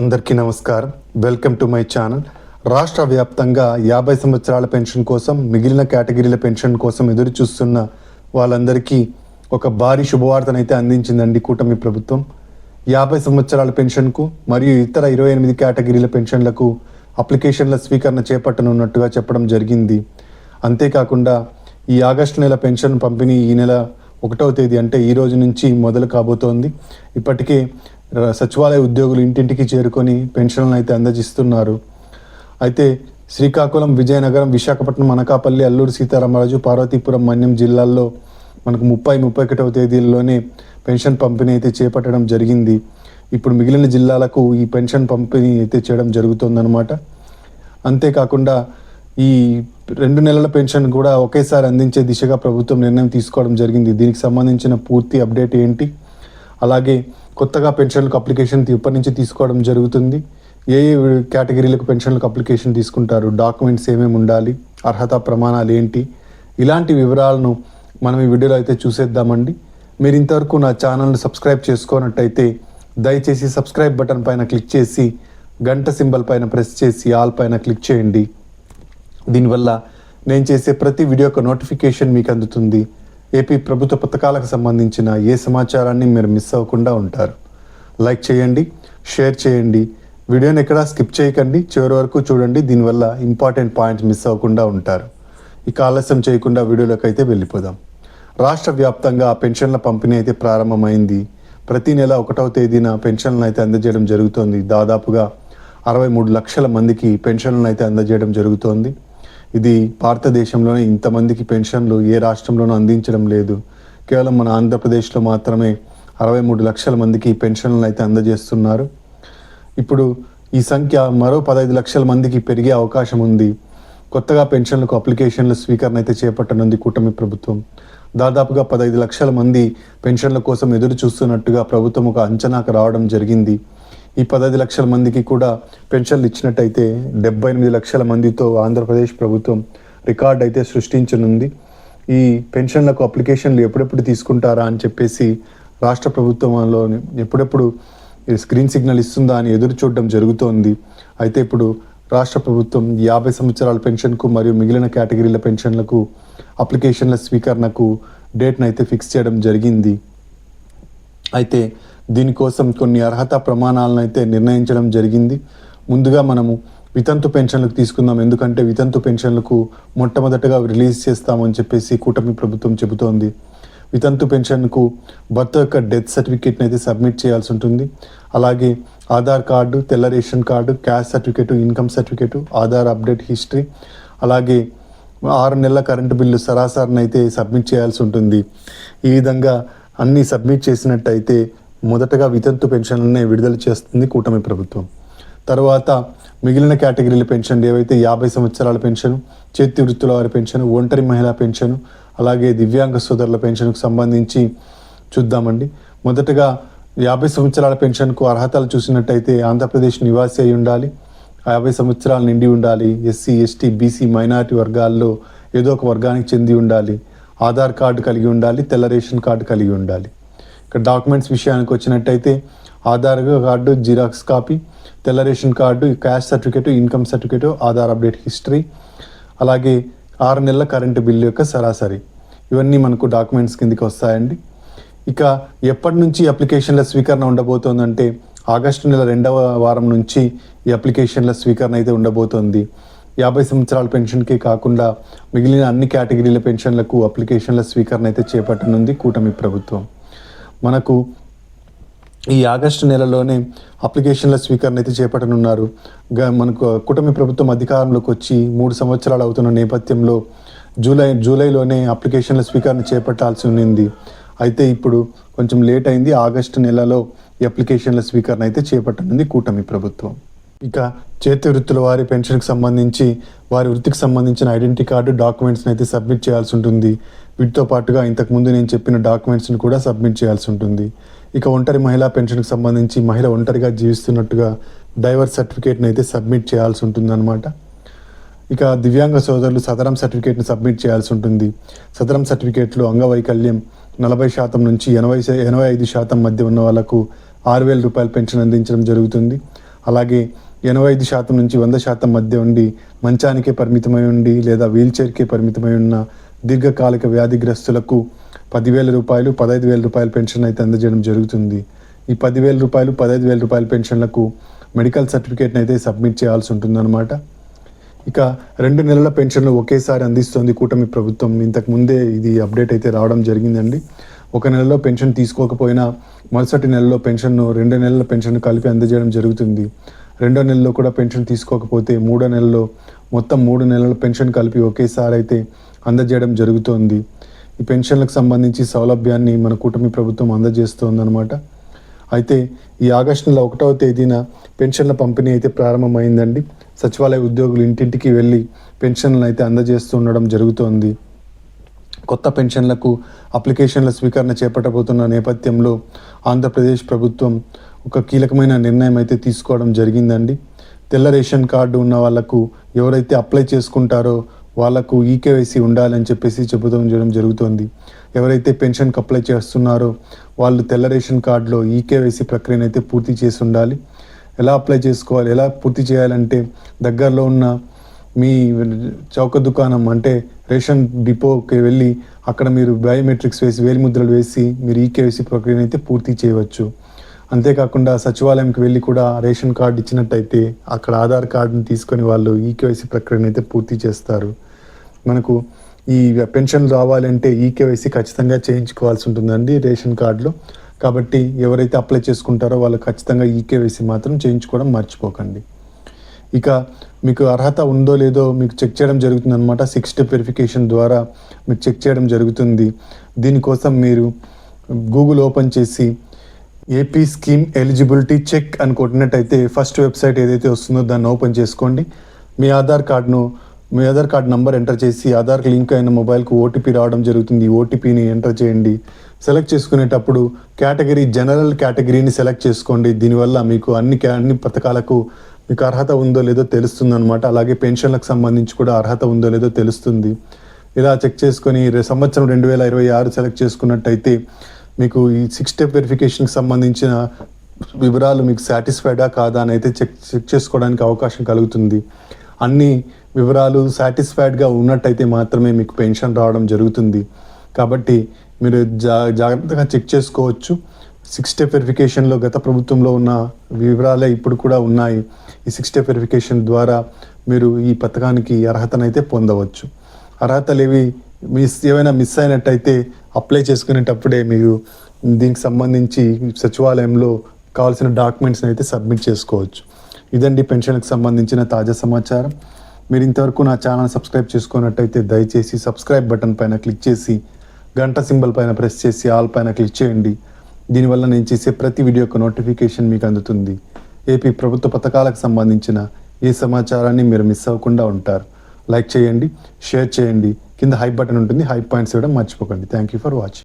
అందరికీ నమస్కారం. Welcome to my channel. రాష్ట్ర వ్యాప్తంగా 50 సంవత్సరాల పెన్షన్ కోసం, మిగిలిన కేటగిరీల పెన్షన్ కోసం ఎదురు చూస్తున్న వాళ్ళందరికీ ఒక భారీ శుభవార్తనైతే అందించిందండి కూటమి ప్రభుత్వం. 50 సంవత్సరాల పెన్షన్కు మరియు ఇతర 28 కేటగిరీల పెన్షన్లకు అప్లికేషన్ల స్వీకరణ చేపట్టనున్నట్టుగా చెప్పడం జరిగింది. అంతేకాకుండా ఈ ఆగస్టు నెల పెన్షన్ పంపిణీ ఈ నెల 1వ తేదీ అంటే ఈ రోజు నుంచి మొదలు కాబోతోంది. ఇప్పటికే సచివాలయ ఉద్యోగులు ఇంటింటికి చేరుకొని పెన్షన్లను అయితే అందజేస్తున్నారు. అయితే శ్రీకాకుళం, విజయనగరం, విశాఖపట్నం, అనకాపల్లి, అల్లూరు సీతారామరాజు, పార్వతీపురం, మన్యం జిల్లాల్లో మనకు 30-31వ తేదీల్లోనే పెన్షన్ పంపిణీ అయితే చేపట్టడం జరిగింది. ఇప్పుడు మిగిలిన జిల్లాలకు ఈ పెన్షన్ పంపిణీ అయితే చేయడం జరుగుతుందన్నమాట. అంతేకాకుండా ఈ 2 నెలల పెన్షన్ కూడా ఒకేసారి అందించే దిశగా ప్రభుత్వం నిర్ణయం తీసుకోవడం జరిగింది. దీనికి సంబంధించిన పూర్తి అప్డేట్ ఏంటి, అలాగే కొత్తగా పెన్షన్లకు అప్లికేషన్ ఇప్పటి నుంచి తీసుకోవడం జరుగుతుంది, ఏ కేటగిరీలకు పెన్షన్లకు అప్లికేషన్ తీసుకుంటారు, డాక్యుమెంట్స్ ఏమేమి ఉండాలి, అర్హత ప్రమాణాలు ఏంటి, ఇలాంటి వివరాలను మనం ఈ వీడియోలో అయితే చూసేద్దామండి. మీరు ఇంతవరకు నా ఛానల్ని సబ్స్క్రైబ్ చేసుకున్నట్టయితే దయచేసి సబ్స్క్రైబ్ బటన్ పైన క్లిక్ చేసి గంట సింబల్ పైన ప్రెస్ చేసి ఆల్ పైన క్లిక్ చేయండి. దీనివల్ల నేను చేసే ప్రతి వీడియో యొక్క నోటిఫికేషన్ మీకు అందుతుంది. ఏపీ ప్రభుత్వ పథకాలకు సంబంధించిన ఏ సమాచారాన్ని మీరు మిస్ అవ్వకుండా ఉంటారు. లైక్ చేయండి, షేర్ చేయండి, వీడియోని ఎక్కడా స్కిప్ చేయకండి, చివరి వరకు చూడండి. దీనివల్ల ఇంపార్టెంట్ పాయింట్స్ మిస్ అవ్వకుండా ఉంటారు. ఇక ఆలస్యం చేయకుండా వీడియోలోకి అయితే వెళ్ళిపోదాం. రాష్ట్ర వ్యాప్తంగా పెన్షన్ల పంపిణీ అయితే ప్రారంభమైంది. ప్రతి నెల 1వ తేదీన పెన్షన్లను అయితే అందజేయడం జరుగుతోంది. దాదాపుగా 63 లక్షల మందికి పెన్షన్లను అయితే అందజేయడం జరుగుతోంది. ఇది భారతదేశంలోనే ఇంతమందికి పెన్షన్లు ఏ రాష్ట్రంలోనూ అందించడం లేదు. కేవలం మన ఆంధ్రప్రదేశ్లో మాత్రమే 63 లక్షల మందికి పెన్షన్లను అయితే అందజేస్తున్నారు. ఇప్పుడు ఈ సంఖ్య మరో 15 లక్షల మందికి పెరిగే అవకాశం ఉంది. కొత్తగా పెన్షన్లకు అప్లికేషన్ల స్వీకరణ అయితే చేపట్టనుంది కూటమి ప్రభుత్వం. దాదాపుగా 15 లక్షల మంది పెన్షన్ల కోసం ఎదురు చూస్తున్నట్టుగా ప్రభుత్వం ఒక అంచనాకు రావడం జరిగింది. ఈ 15 లక్షల మందికి కూడా పెన్షన్లు ఇచ్చినట్టయితే 78 లక్షల మందితో ఆంధ్రప్రదేశ్ ప్రభుత్వం రికార్డ్ అయితే సృష్టించనుంది. ఈ పెన్షన్లకు అప్లికేషన్లు ఎప్పుడెప్పుడు తీసుకుంటారా అని చెప్పేసి రాష్ట్ర ప్రభుత్వంలో ఎప్పుడెప్పుడు స్క్రీన్ సిగ్నల్ ఇస్తుందా అని ఎదురు చూడడం జరుగుతోంది. అయితే ఇప్పుడు రాష్ట్ర ప్రభుత్వం 50 సంవత్సరాల పెన్షన్కు మరియు మిగిలిన కేటగిరీల పెన్షన్లకు అప్లికేషన్ల స్వీకరణకు డేట్ను అయితే ఫిక్స్ చేయడం జరిగింది. అయితే దీనికోసం కొన్ని అర్హత ప్రమాణాలను అయితే నిర్ణయించడం జరిగింది. ముందుగా మనము వితంతు పెన్షన్లకు తీసుకుందాం. ఎందుకంటే వితంతు పెన్షన్లకు మొట్టమొదటగా రిలీజ్ చేస్తామని చెప్పేసి కూటమి ప్రభుత్వం చెబుతోంది. వితంతు పెన్షన్కు భర్త యొక్క డెత్ సర్టిఫికేట్ని అయితే సబ్మిట్ చేయాల్సి ఉంటుంది. అలాగే ఆధార్ కార్డు, తెల్ల ration card, caste certificate, income certificate, Aadhaar update history, అలాగే 6 నెలల కరెంటు బిల్లు సరాసరిని అయితే సబ్మిట్ చేయాల్సి ఉంటుంది. ఈ విధంగా అన్నీ సబ్మిట్ చేసినట్టయితే మొదటగా వితంతు పెన్షన్లనే విడుదల చేస్తుంది కూటమి ప్రభుత్వం. తర్వాత మిగిలిన కేటగిరీల పెన్షన్లు ఏవైతే 50 సంవత్సరాల పెన్షన్, చేతి వృత్తుల వారి పెన్షన్, ఒంటరి మహిళా పెన్షన్, అలాగే దివ్యాంగ సోదరుల పెన్షన్కు సంబంధించి చూద్దామండి. మొదటగా 50 సంవత్సరాల పెన్షన్కు అర్హతలు చూసినట్టయితే ఆంధ్రప్రదేశ్ నివాసి అయి ఉండాలి, 50 సంవత్సరాలు నిండి ఉండాలి, ఎస్సీ, ఎస్టీ, బీసీ, మైనారిటీ వర్గాల్లో ఏదో ఒక వర్గానికి చెంది ఉండాలి, ఆధార్ కార్డు కలిగి ఉండాలి, తెల్ల రేషన్ కార్డు కలిగి ఉండాలి. ఇక్కడ డాక్యుమెంట్స్ విషయానికి వచ్చినట్టయితే ఆధార్ కార్డు జిరాక్స్ కాపీ, తెల్ల ration card, caste certificate, income certificate, Aadhaar update history, అలాగే 6 నెలల కరెంటు బిల్లు యొక్క సరాసరి, ఇవన్నీ మనకు డాక్యుమెంట్స్ కిందకి వస్తాయండి. ఇక ఎప్పటి నుంచి అప్లికేషన్ల స్వీకరణ ఉండబోతోందంటే ఆగస్టు నెల 2వ వారం నుంచి ఈ అప్లికేషన్ల స్వీకరణ అయితే ఉండబోతోంది. 50 సంవత్సరాల పెన్షన్కే కాకుండా మిగిలిన అన్ని కేటగిరీల పెన్షన్లకు అప్లికేషన్ల స్వీకరణ అయితే చేపట్టనుంది కూటమి ప్రభుత్వం. మనకు ఈ ఆగస్టు నెలలోనే అప్లికేషన్ల స్వీకరణ అయితే చేపట్టనున్నారు. మనకు కూటమి ప్రభుత్వం అధికారంలోకి వచ్చి 3 సంవత్సరాలు అవుతున్న నేపథ్యంలో జూలైలోనే అప్లికేషన్ల స్వీకరణ చేపట్టాల్సి ఉంది. అయితే ఇప్పుడు కొంచెం లేట్ అయింది. ఆగస్టు నెలలో ఈ అప్లికేషన్ల స్వీకరణ అయితే చేపట్టనుంది కూటమి ప్రభుత్వం. ఇక చేతి వృత్తుల వారి పెన్షన్కి సంబంధించి వారి వృత్తికి సంబంధించిన ఐడెంటిటీ కార్డు, డాక్యుమెంట్స్ని అయితే సబ్మిట్ చేయాల్సి ఉంటుంది. వీటితో పాటుగా ఇంతకుముందు నేను చెప్పిన డాక్యుమెంట్స్ని కూడా సబ్మిట్ చేయాల్సి ఉంటుంది. ఇక ఒంటరి మహిళా పెన్షన్కి సంబంధించి మహిళ ఒంటరిగా జీవిస్తున్నట్టుగా డైవర్స్ సర్టిఫికేట్ని అయితే సబ్మిట్ చేయాల్సి ఉంటుందన్నమాట. ఇక దివ్యాంగ సోదరులు సదరం సర్టిఫికేట్ని సబ్మిట్ చేయాల్సి ఉంటుంది. సదరం సర్టిఫికేట్లో అంగవైకల్యం 40% నుంచి 85% మధ్య ఉన్న వాళ్ళకు 6,000 రూపాయల పెన్షన్ అందించడం జరుగుతుంది. అలాగే 85% నుంచి 100% మధ్య ఉండి మంచానికే పరిమితమై ఉండి లేదా వీల్చైర్కే పరిమితమై ఉన్న దీర్ఘకాలిక వ్యాధిగ్రస్తులకు 10,000 రూపాయలు 15,000 రూపాయల పెన్షన్ అయితే అందజేయడం జరుగుతుంది. ఈ 10,000 రూపాయలు 15,000 రూపాయల పెన్షన్లకు మెడికల్ సర్టిఫికేట్ని అయితే సబ్మిట్ చేయాల్సి ఉంటుందన్నమాట. ఇక 2 నెలల పెన్షన్లు ఒకేసారి అందిస్తోంది కూటమి ప్రభుత్వం. ఇంతకు ముందే ఇది అప్డేట్ అయితే రావడం జరిగిందండి. ఒక నెలలో పెన్షన్ తీసుకోకపోయినా మరుసటి నెలలో పెన్షన్ను 2 నెలల పెన్షన్ కలిపి అందజేయడం జరుగుతుంది. 2వ నెలలో కూడా పెన్షన్ తీసుకోకపోతే 3వ నెలలో మొత్తం 3 నెలల పెన్షన్ కలిపి ఒకేసారి అయితే అందజేయడం జరుగుతోంది. ఈ పెన్షన్లకు సంబంధించి సౌలభ్యాన్ని మన కూటమి ప్రభుత్వం అందజేస్తోందన్నమాట. అయితే ఈ ఆగస్టు నెల 1వ తేదీన పెన్షన్ల పంపిణీ అయితే ప్రారంభమైందండి. సచివాలయ ఉద్యోగులు ఇంటింటికి వెళ్ళి పెన్షన్లను అయితే అందజేస్తూ ఉండడం జరుగుతోంది. కొత్త పెన్షన్లకు అప్లికేషన్ల స్వీకరణ చేపట్టబోతున్న నేపథ్యంలో ఆంధ్రప్రదేశ్ ప్రభుత్వం ఒక కీలకమైన నిర్ణయం అయితే తీసుకోవడం జరిగిందండి. తెల్ల రేషన్ కార్డు ఉన్న వాళ్ళకు ఎవరైతే అప్లై చేసుకుంటారో వాళ్ళకు ఈకేవైసీ ఉండాలని చెప్పేసి చేయడం జరుగుతోంది. ఎవరైతే పెన్షన్కి అప్లై చేస్తున్నారో వాళ్ళు తెల్ల రేషన్ కార్డులో ఈకేవైసీ ప్రక్రియను అయితే పూర్తి చేసి ఉండాలి. ఎలా అప్లై చేసుకోవాలి, ఎలా పూర్తి చేయాలంటే దగ్గరలో ఉన్న మీ చౌక దుకాణం అంటే రేషన్ డిపోకి వెళ్ళి అక్కడ మీరు బయోమెట్రిక్స్ వేసి వేలిముద్రలు వేసి మీరు ఈకేవైసీ ప్రక్రియను అయితే పూర్తి చేయవచ్చు. అంతేకాకుండా సచివాలయంకి వెళ్ళి కూడా రేషన్ కార్డు ఇచ్చినట్టయితే అక్కడ ఆధార్ కార్డుని తీసుకొని వాళ్ళు ఈకేవైసీ ప్రక్రియను అయితే పూర్తి చేస్తారు. మనకు ఈ పెన్షన్ రావాలంటే ఈకేవైసీ ఖచ్చితంగా చేయించుకోవాల్సి ఉంటుందండి రేషన్ కార్డులో. కాబట్టి ఎవరైతే అప్లై చేసుకుంటారో వాళ్ళు ఖచ్చితంగా ఈకేవైసీ మాత్రం చేయించుకోవడం మర్చిపోకండి. ఇక మీకు అర్హత ఉందో లేదో మీకు చెక్ చేయడం జరుగుతుంది అనమాట. 6 స్టెప్ వెరిఫికేషన్ ద్వారా మీకు చెక్ చేయడం జరుగుతుంది. దీనికోసం మీరు గూగుల్ ఓపెన్ చేసి ఏపీ స్కీమ్ ఎలిజిబిలిటీ చెక్ అని కొట్టినట్టయితే ఫస్ట్ వెబ్సైట్ ఏదైతే వస్తుందో దాన్ని ఓపెన్ చేసుకోండి. మీ ఆధార్ కార్డ్ నంబర్ ఎంటర్ చేసి ఆధార్కి లింక్ అయిన మొబైల్కు ఓటీపీ రావడం జరుగుతుంది. ఈ ఓటీపీని ఎంటర్ చేయండి. సెలెక్ట్ చేసుకునేటప్పుడు జనరల్ కేటగిరీని సెలెక్ట్ చేసుకోండి. దీనివల్ల మీకు అన్ని పథకాలకు మీకు అర్హత ఉందో లేదో తెలుస్తుంది అనమాట. అలాగే పెన్షన్లకు సంబంధించి కూడా అర్హత ఉందో లేదో తెలుస్తుంది. ఇలా చెక్ చేసుకొని సంవత్సరం 2026 సెలెక్ట్ చేసుకున్నట్టయితే మీకు ఈ 6 స్టెప్ వెరిఫికేషన్కి సంబంధించిన వివరాలు మీకు సాటిస్ఫైడా కాదా అని అయితే చెక్ చేసుకోవడానికి అవకాశం కలుగుతుంది. అన్ని వివరాలు సాటిస్ఫైడ్గా ఉన్నట్టయితే మాత్రమే మీకు పెన్షన్ రావడం జరుగుతుంది. కాబట్టి మీరు జాగ్రత్తగా చెక్ చేసుకోవచ్చు. 6 స్టెప్ వెరిఫికేషన్లో గత ప్రభుత్వంలో ఉన్న వివరాలే ఇప్పుడు కూడా ఉన్నాయి. ఈ 6 స్టెప్ వెరిఫికేషన్ ద్వారా మీరు ఈ పథకానికి అర్హతనైతే పొందవచ్చు. అర్హతలు ఏవైనా మిస్ అయినట్టయితే అప్లై చేసుకునేటప్పుడే మీరు దీనికి సంబంధించి సచివాలయంలో కావాల్సిన డాక్యుమెంట్స్ని అయితే సబ్మిట్ చేసుకోవచ్చు. ఇదండి పెన్షన్కి సంబంధించిన తాజా సమాచారం. మీరు ఇంతవరకు నా ఛానల్ సబ్స్క్రైబ్ చేసుకున్నట్టయితే దయచేసి సబ్స్క్రైబ్ బటన్ పైన క్లిక్ చేసి గంట సింబల్ పైన ప్రెస్ చేసి ఆల్ పైన క్లిక్ చేయండి. దీనివల్ల నేను చేసే ప్రతి వీడియో యొక్క నోటిఫికేషన్ మీకు అందుతుంది. ఏపీ ప్రభుత్వ పథకాలకు సంబంధించిన ఏ సమాచారాన్ని మీరు మిస్ అవ్వకుండా ఉంటారు. లైక్ చేయండి, షేర్ చేయండి, కింద హైప్ బటన్ ఉంటుంది, హైప్ పాయింట్స్ ఇవ్వడం మర్చిపోకండి. Thank you for watching.